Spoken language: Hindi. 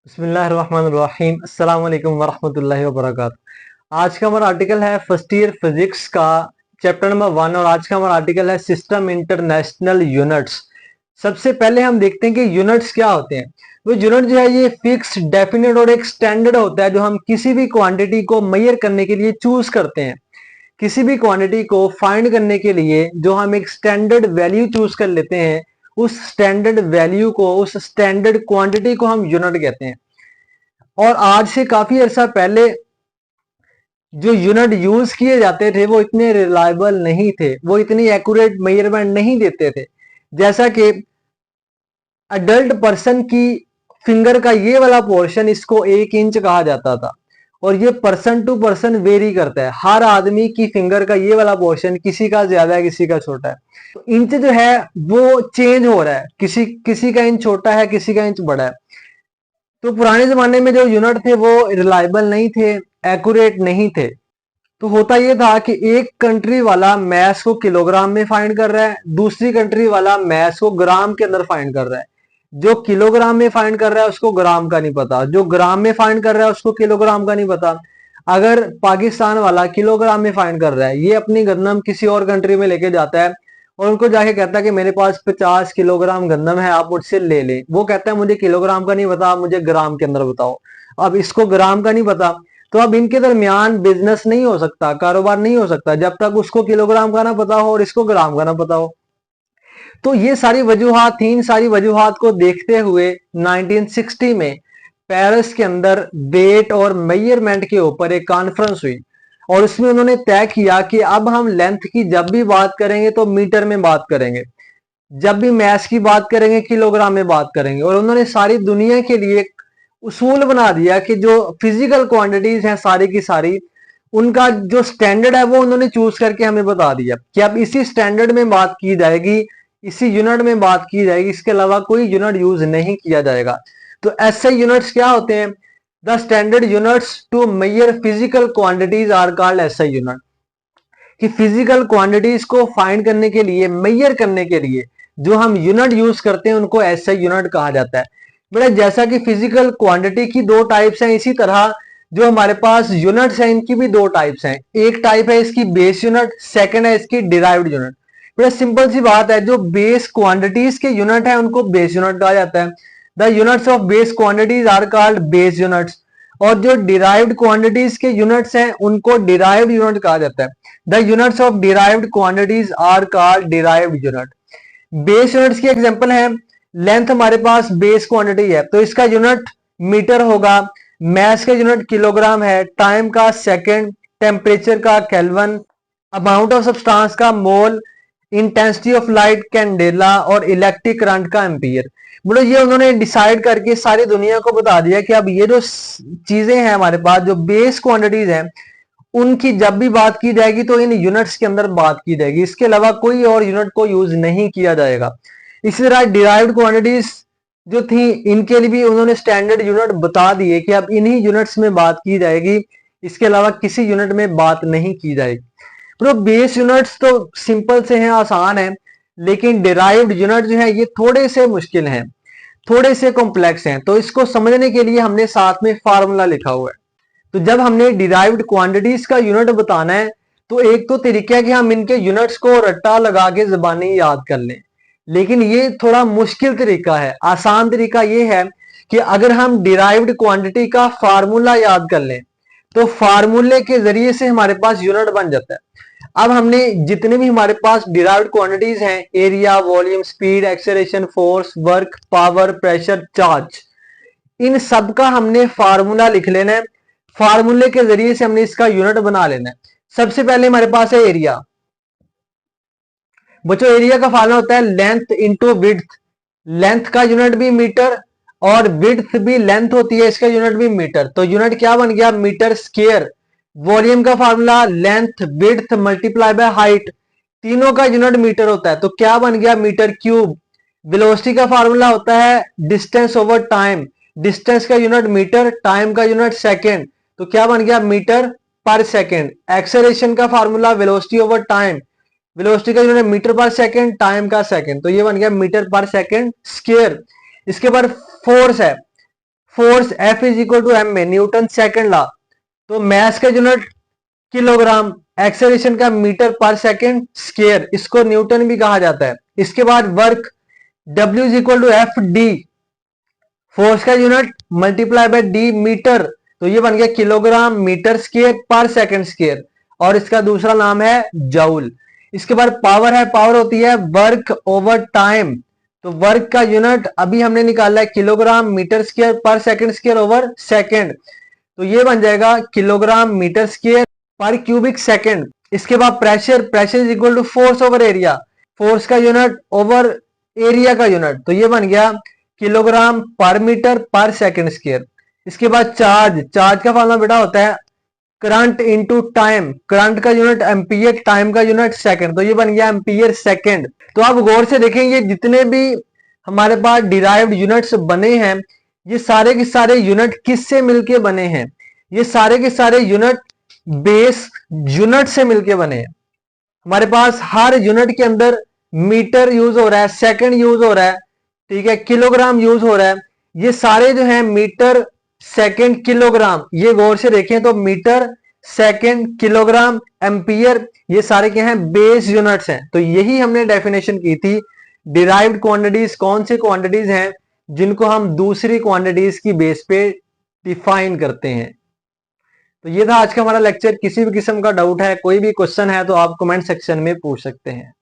बिस्मिल्लाहिर्रहमानिर्रहीम अस्सलाम वालेकुम वरहमतुल्लाहि वबरकातुहू। आज का हमारा आर्टिकल है फर्स्ट ईयर फिजिक्स का चैप्टर नंबर 1 और आज का हमारा आर्टिकल है सिस्टम इंटरनेशनल यूनिट्स। सबसे पहले हम देखते हैं कि यूनिट्स क्या होते हैं। वो यूनिट जो है ये फिक्स डेफिनेट और एक स्टैंडर्ड होता है जो हम किसी भी क्वांटिटी को मेजर करने के लिए चूज करते हैं। किसी भी क्वांटिटी को फाइंड करने के लिए जो हम एक स्टैंडर्ड वैल्यू चूज कर लेते हैं, उस स्टैंडर्ड वैल्यू को, उस स्टैंडर्ड क्वांटिटी को हम यूनिट कहते हैं। और आज से काफी अरसा पहले जो यूनिट यूज किए जाते थे वो इतने रिलायबल नहीं थे, वो इतनी एक्यूरेट मेजरमेंट नहीं देते थे। जैसा कि अडल्ट पर्सन की फिंगर का ये वाला पोर्शन, इसको 1 इंच कहा जाता था और ये पर्सन टू पर्सन वेरी करता है। हर आदमी की फिंगर का ये वाला पोर्शन किसी का ज्यादा है, किसी का छोटा है। तो इंच जो है वो चेंज हो रहा है, किसी का इंच छोटा है, किसी का इंच बड़ा है। तो पुराने जमाने में जो यूनिट थे वो रिलायबल नहीं थे, एक्यूरेट नहीं थे। तो होता यह था कि एक कंट्री वाला मैस को किलोग्राम में फाइंड कर रहा है, दूसरी कंट्री वाला मैस को ग्राम के अंदर फाइंड कर रहा है। जो किलोग्राम में फाइंड कर रहा है उसको ग्राम का नहीं पता, जो ग्राम में फाइंड कर रहा है उसको किलोग्राम का नहीं पता। अगर पाकिस्तान वाला किलोग्राम में फाइंड कर रहा है, ये अपनी गंदम किसी और कंट्री में लेके जाता है और उनको जाके कहता है कि मेरे पास 50 किलोग्राम गंदम है, आप मुझसे ले लें। वो कहता है मुझे किलोग्राम का नहीं पता, आप मुझे ग्राम के अंदर बताओ। अब इसको ग्राम का नहीं पता, तो अब इनके दरमियान बिजनेस नहीं हो सकता, कारोबार नहीं हो सकता जब तक उसको किलोग्राम का ना पता हो और इसको ग्राम का ना पता हो। तो ये सारी वजूहात थी। इन सारी वजूहात को देखते हुए 1960 में पेरिस के अंदर वेट और मेजरमेंट के ऊपर एक कॉन्फ्रेंस हुई और उसमें उन्होंने तय किया कि अब हम लेंथ की जब भी बात करेंगे तो मीटर में बात करेंगे, जब भी मैस की बात करेंगे किलोग्राम में बात करेंगे। और उन्होंने सारी दुनिया के लिए एक उसूल बना दिया कि जो फिजिकल क्वांटिटीज हैं सारी की सारी, उनका जो स्टैंडर्ड है वो उन्होंने चूज करके हमें बता दिया कि अब इसी स्टैंडर्ड में बात की जाएगी, इसी यूनिट में बात की जाएगी, इसके अलावा कोई यूनिट यूज नहीं किया जाएगा। तो ऐसे यूनिट्स क्या होते हैं? The standard units to measure physical quantities are called SI unit. कि फिजिकल क्वांटिटीज को फाइंड करने के लिए, मेजर करने के लिए जो हम यूनिट यूज करते हैं उनको एसआई यूनिट कहा जाता है। बेटा जैसा कि फिजिकल क्वांटिटी की 2 टाइप्स हैं, इसी तरह जो हमारे पास यूनिट्स हैं इनकी भी 2 टाइप्स हैं। एक टाइप है इसकी बेस यूनिट, सेकंड है इसकी डिराइव्ड यूनिट। बेटा सिंपल सी बात है, जो बेस क्वांटिटीज के यूनिट है उनको बेस यूनिट कहा जाता है। The units of base quantities are called base units. और जो डिराइव्ड क्वांटिटीज के यूनिट्स हैं उनको डिराइव्ड यूनिट कहा जाता है। The units of derived quantities are called derived unit. Base units की एग्जांपल है, लेंथ हमारे पास बेस क्वांटिटी है तो इसका यूनिट मीटर होगा, मैस का यूनिट किलोग्राम है, टाइम का सेकंड, टेम्परेचर का केल्विन, अमाउंट ऑफ सब्सटेंस का mole, intensity of light candela और इलेक्ट्रिक करंट का एम्पियर। मतलब ये उन्होंने डिसाइड करके सारी दुनिया को बता दिया कि अब ये जो चीजें हैं हमारे पास, जो बेस क्वांटिटीज हैं, उनकी जब भी बात की जाएगी तो इन यूनिट्स के अंदर बात की जाएगी, इसके अलावा कोई और यूनिट को यूज नहीं किया जाएगा। इसी तरह डिराइव्ड क्वांटिटीज जो थी इनके लिए भी उन्होंने स्टैंडर्ड यूनिट बता दिए कि अब इन्हीं यूनिट्स में बात की जाएगी, इसके अलावा किसी यूनिट में बात नहीं की जाएगी। तो बेस यूनिट्स तो सिंपल से हैं, आसान है, लेकिन डिराइव्ड यूनिट जो है ये थोड़े से मुश्किल हैं, थोड़े से कॉम्प्लेक्स हैं। तो इसको समझने के लिए हमने साथ में फार्मूला लिखा हुआ है। तो जब हमने डिराइव्ड क्वांटिटीज का यूनिट बताना है तो एक तो तरीका है कि हम इनके यूनिट्स को रट्टा लगा के जबानी याद कर लें, लेकिन ये थोड़ा मुश्किल तरीका है। आसान तरीका ये है कि अगर हम डिराइव्ड क्वांटिटी का फार्मूला याद कर लें तो फार्मूले के जरिए से हमारे पास यूनिट बन जाता है। अब हमने जितने भी हमारे पास डिराइव्ड क्वांटिटीज हैं, area, volume, speed, acceleration, force, work, power, pressure, charge, इन सब का हमने फार्मूला लिख लेना है। फार्मूले के जरिए से हमने इसका यूनिट बना लेना है। सबसे पहले हमारे पास है एरिया। बच्चों एरिया का फार्मूला होता है लेंथ इंटू विड्थ। लेंथ का यूनिट भी मीटर और विड्थ भी लेंथ होती है, इसका यूनिट भी मीटर। तो यूनिट क्या बन गया? Metre square. वॉल्यूम का formula length width multiply by height, तीनों का यूनिट मीटर होता है, तो क्या बन गया? Metre cube. वेलोसिटी का फार्मूला होता है डिस्टेंस ओवर टाइम। डिस्टेंस का यूनिट मीटर, टाइम का यूनिट सेकेंड, तो क्या बन गया? मीटर पर सेकेंड। एक्सेलरेशन का formula velocity over time, velocity का यूनिट मीटर पर सेकेंड, टाइम का सेकेंड, तो ये बन गया मीटर पर सेकेंड स्क्वायर। इसके बाद फोर्स है। Force F is equal to M में, न्यूटन सेकंड लॉ, तो मैस का यूनिट किलोग्राम, एक्सेलरेशन का मीटर पर सेकंड स्क्वायर, इसको न्यूटन भी कहा जाता है। इसके बाद work W is equal to F D, force का unit multiply by D metre, तो ये बन गया किलोग्राम मीटर स्क्वायर पर सेकंड स्क्वायर, और इसका दूसरा नाम है जूल। इसके बाद पावर है, पावर होती है वर्क ओवर टाइम, तो वर्क का यूनिट अभी हमने निकाला है किलोग्राम मीटर स्क्वायर पर सेकंड स्क्वायर ओवर सेकंड, तो ये बन जाएगा किलोग्राम मीटर स्क्वायर पर क्यूबिक सेकंड। इसके बाद pressure, pressure is equal to force over area, force का यूनिट ओवर एरिया का यूनिट, तो ये बन गया किलोग्राम पर मीटर पर सेकंड स्क्वायर। इसके बाद चार्ज, चार्ज का फॉर्मूला बेटा होता है करंट इनटू टाइम, करंट का यूनिट एम्पियर, टाइम का यूनिट सेकंड, तो ये बन गया एम्पियर सेकंड। तो आप गौर से देखेंगे जितने भी हमारे पास डिराइव्ड यूनिट्स बने हैं, ये सारे के सारे यूनिट किससे मिलके बने हैं, ये सारे के सारे यूनिट बेस यूनिट से मिलके बने हैं। हमारे पास हर यूनिट के अंदर मीटर यूज हो रहा है, सेकंड यूज हो रहा है, ठीक है, किलोग्राम यूज हो रहा है, ये सारे जो है मीटर सेकंड किलोग्राम, ये गौर से देखें तो मीटर सेकंड किलोग्राम एम्पियर, ये सारे क्या हैं, बेस यूनिट्स हैं। तो यही हमने डेफिनेशन की थी, डिराइव्ड क्वांटिटीज कौन सी क्वांटिटीज हैं जिनको हम दूसरी क्वांटिटीज की बेस पे डिफाइन करते हैं। तो ये था आज का हमारा लेक्चर। किसी भी किस्म का डाउट है, कोई भी क्वेश्चन है तो आप कमेंट सेक्शन में पूछ सकते हैं।